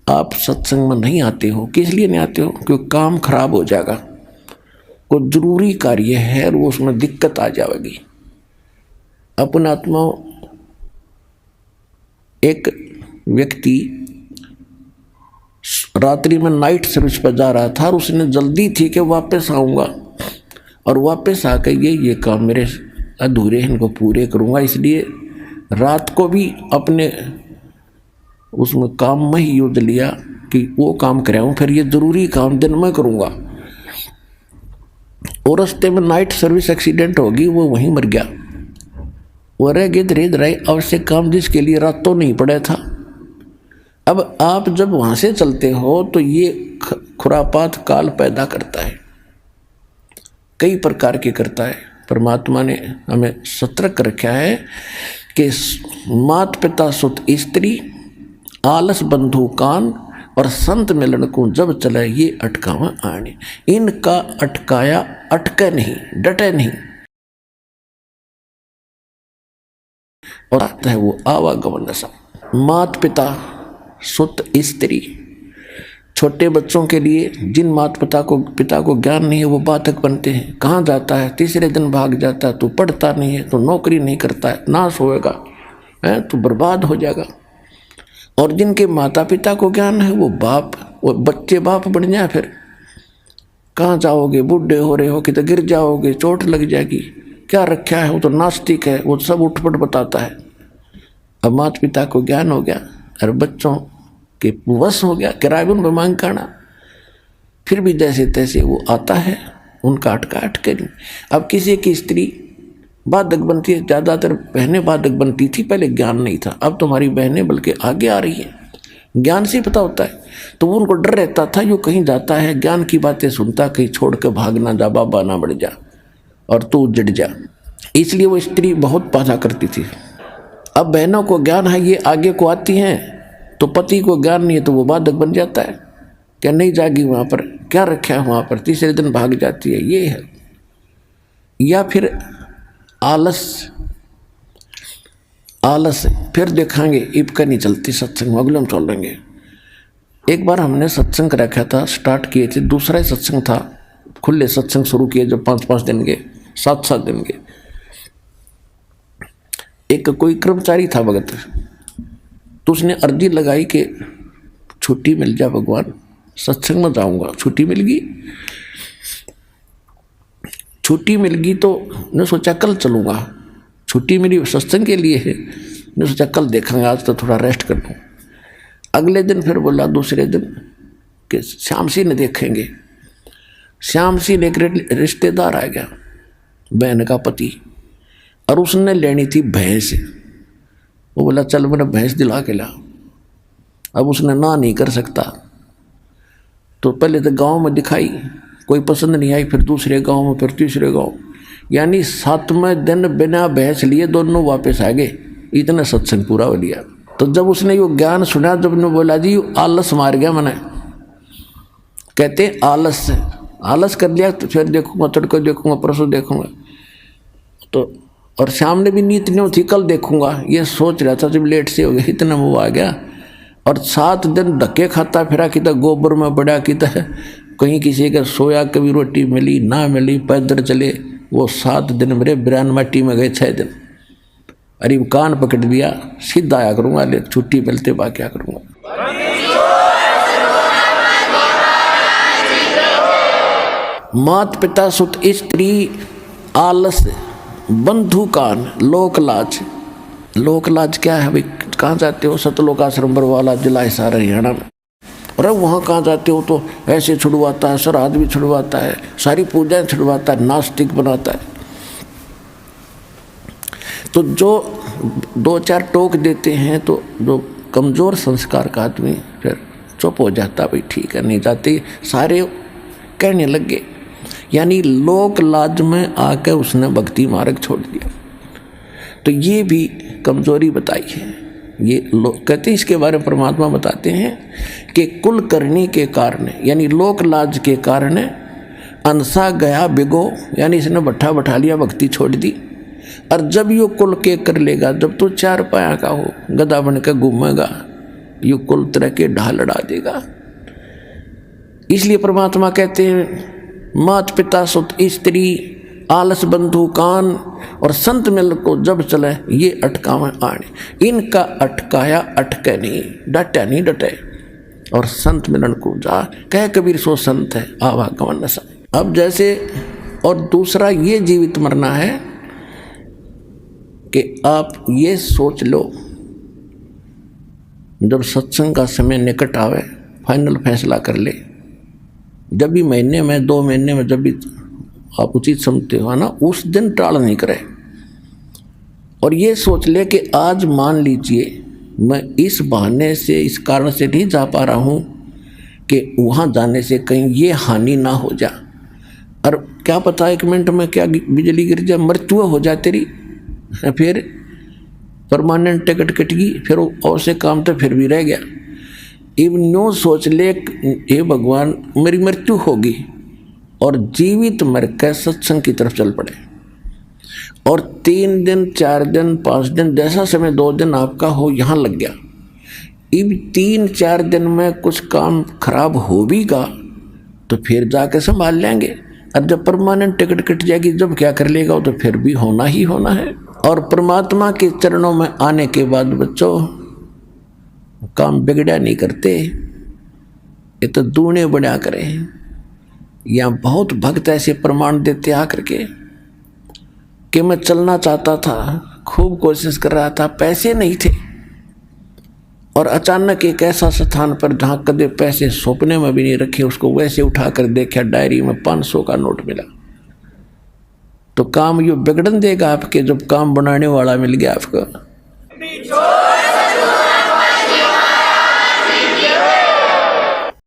आप सत्संग में नहीं आते हो, किस लिए नहीं आते हो? क्योंकि काम खराब हो जाएगा, कोई जरूरी कार्य है और उसमें दिक्कत आ जाएगी। अपना आत्मा एक व्यक्ति रात्रि में नाइट सर्विस पर जा रहा था और उसने जल्दी थी कि वापस आऊँगा, और वापस आकर ये काम मेरे अधूरे हैं, इनको पूरे करूँगा, इसलिए रात को भी अपने उसमें काम में ही यूज लिया कि वो काम कराऊँ, फिर ये ज़रूरी काम दिन में करूँगा। और रास्ते में नाइट सर्विस एक्सीडेंट होगी, वो वहीं मर गया। वो रह गए धीरे धीरे आवश्यक काम जिसके लिए रातों नहीं पड़ा था। अब आप जब वहाँ से चलते हो तो ये खुरापात काल पैदा करता है, कई प्रकार के करता है। परमात्मा ने हमें सतर्क रखा है कि मात पिता सुत स्त्री आलस बंधु कान और संत मिलन को जब चले ये अटकावा आने। इनका अटकाया अटके नहीं, डटे नहीं, और आता है वो आवागमन सा। मात पिता सुत स्त्री, छोटे बच्चों के लिए जिन माता पिता को ज्ञान नहीं है वो बाधक बनते हैं। कहाँ जाता है? तीसरे दिन भाग जाता है, तो पढ़ता नहीं है, तो नौकरी नहीं करता है, नाश होएगा, है तो बर्बाद हो जाएगा। और जिनके माता पिता को ज्ञान है वो बच्चे बाप बन जाए, फिर कहाँ जाओगे? बूढ़े हो रहे हो कि तो गिर जाओगे, चोट लग जाएगी, क्या रखा है? वो तो नास्तिक है, वो सब उठपट बताता है। अब माता पिता को ज्ञान हो गया और बच्चों के वश हो गया, किराए में मांग करना, फिर भी जैसे तैसे वो आता है, उनका अटके नहीं। अब किसी की स्त्री बाधक बनती है, ज़्यादातर बहनें बाधक बनती थी, पहले ज्ञान नहीं था। अब तुम्हारी बहनें बल्कि आगे आ रही हैं, ज्ञान से पता होता है। तो वो उनको डर रहता था, जो कहीं जाता है ज्ञान की बातें सुनता, कहीं छोड़ कर भाग ना जा, बाबा ना बढ़ जा और तू उजड़ जा, इसलिए वो स्त्री बहुत बाधा करती थी। अब बहनों को ज्ञान है, ये आगे को आती हैं, तो पति को ज्ञान नहीं है तो वो बाधक बन जाता है, क्या नहीं जाएगी वहाँ पर, क्या रखा है वहाँ पर, तीसरे दिन भाग जाती है, ये है। या फिर आलस फिर देखेंगे, इबका नहीं चलती सत्संग, अगले हम चल लेंगे। एक बार हमने सत्संग रखा था, स्टार्ट किए थे, दूसरा ही सत्संग था, खुले सत्संग शुरू किए जो 5-5 दिन के, 7-7 दिन के। एक कोई कर्मचारी था भगत, तो उसने अर्जी लगाई कि छुट्टी मिल जाए भगवान, सत्संग में जाऊंगा। छुट्टी मिल गई तो ने सोचा कल चलूँगा, छुट्टी मिली सत्संग के लिए है, ने सोचा कल देखेंगे, आज तो थोड़ा रेस्ट कर लूँ। अगले दिन फिर बोला, दूसरे दिन कि श्याम सिंह ने देखेंगे। श्याम सिंह एक रिश्तेदार आ गया, बहन का पति, और उसने लेनी थी भैंस। वो बोला चल मेरा भैंस दिला के ला। अब उसने ना नहीं कर सकता, तो पहले तो गांव में दिखाई, कोई पसंद नहीं आई, फिर दूसरे गांव में, फिर तीसरे गांव, यानी 7वें दिन बिना भैंस लिए दोनों वापस आ गए। इतना सत्संग पूरा हो लिया। तो जब उसने यो ज्ञान सुना, जब ने बोला जी आलस मार गया मैंने, कहते आलस कर लिया, तो फिर देखूंगा, तड़को देखूंगा, परसों देखूंगा, तो और शाम ने भी नींद नहीं थी, कल देखूंगा, ये सोच रहा था। जब लेट से हो गया, इतना वो आ गया, और 7 दिन धक्के खाता फिरा, कि तो गोबर में पड़ा, कि तो कहीं किसी का सोया, कभी रोटी मिली ना मिली, पैदल चले। वो 7 दिन मेरे बिरान माटी में गए, 6 दिन। अरे कान पकड़ दिया, सीधा आया करूँगा, ले छुट्टी मिलते बा क्या करूँगा। मात पिता सुत स्त्री आलस बंधु कान लोक लाज क्या है भाई? कहाँ जाते हो? सतलोक आश्रम बरवाला, जिला हिसार, हरियाणा में। अरे वहाँ कहाँ जाते हो? तो ऐसे छुड़वाता है, श्राद्ध भी छुड़वाता है, सारी पूजाएं छुड़वाता है, नास्तिक बनाता है। तो जो 2-4 टोक देते हैं, तो जो कमज़ोर संस्कार का आदमी फिर चुप हो जाता, भाई ठीक है, नहीं जाते, सारे कहने लग गए। यानी लोक लाज में आकर उसने भक्ति मार्ग छोड़ दिया। तो ये भी कमजोरी बताई है। ये लोग कहते हैं, इसके बारे में परमात्मा बताते हैं कि कुल करनी के कारण, यानी लोक लाज के कारण अनसा गया बिगो, यानी इसने बैठा लिया, भक्ति छोड़ दी। और जब यो कुल के कर लेगा, जब तो 4 पाया का हो, गधा बन कर घूमेगा, यू कुल तरह के ढाल लड़ा देगा। इसलिए परमात्मा कहते हैं मात पिता सुत स्त्री आलस बंधु कान और संत मिल को जब चले ये अटकावे आने। इनका अटकाया अटके नहीं, डटे नहीं डटे। और संत मिलन को जा कह कबीर सो संत है आवागमन नशा। अब जैसे और दूसरा ये जीवित मरना है कि आप ये सोच लो जब सत्संग का समय निकट आवे फाइनल फैसला कर ले, जब भी महीने में 2 महीने में जब भी आप उचित समझते हो ना, उस दिन टाल नहीं करे और ये सोच ले कि आज मान लीजिए मैं इस बहाने से इस कारण से नहीं जा पा रहा हूँ कि वहाँ जाने से कहीं ये हानि ना हो जा। और क्या पता 1 मिनट में क्या बिजली गिर जाए, मृत्यु हो जाए तेरी, फिर परमानेंट टिकट कट गई, फिर और से काम तो फिर भी रह गया। इवन न्यू सोच ले हे भगवान मेरी मृत्यु होगी और जीवित मर कर सत्संग की तरफ चल पड़े। और 3 दिन 4 दिन 5 दिन जैसा समय 2 दिन आपका हो यहाँ लग गया। इब 3-4 दिन में कुछ काम खराब हो भी गा तो फिर जाके संभाल लेंगे। और जब परमानेंट टिकट कट जाएगी जब क्या कर लेगा, तो फिर भी होना ही होना है। और परमात्मा के चरणों में आने के बाद बच्चों काम बिगड़ा नहीं करते, ये तो दूने बढ़ा करें। यहाँ बहुत भक्त ऐसे प्रमाण देते आकर के कि मैं चलना चाहता था, खूब कोशिश कर रहा था, पैसे नहीं थे और अचानक एक ऐसा स्थान पर जहाँ कदे पैसे सपने में भी नहीं रखे, उसको वैसे उठा कर देखा डायरी में 500 का नोट मिला। तो काम यो बिगड़न देगा आपके जब काम बनाने वाला मिल गया आपको।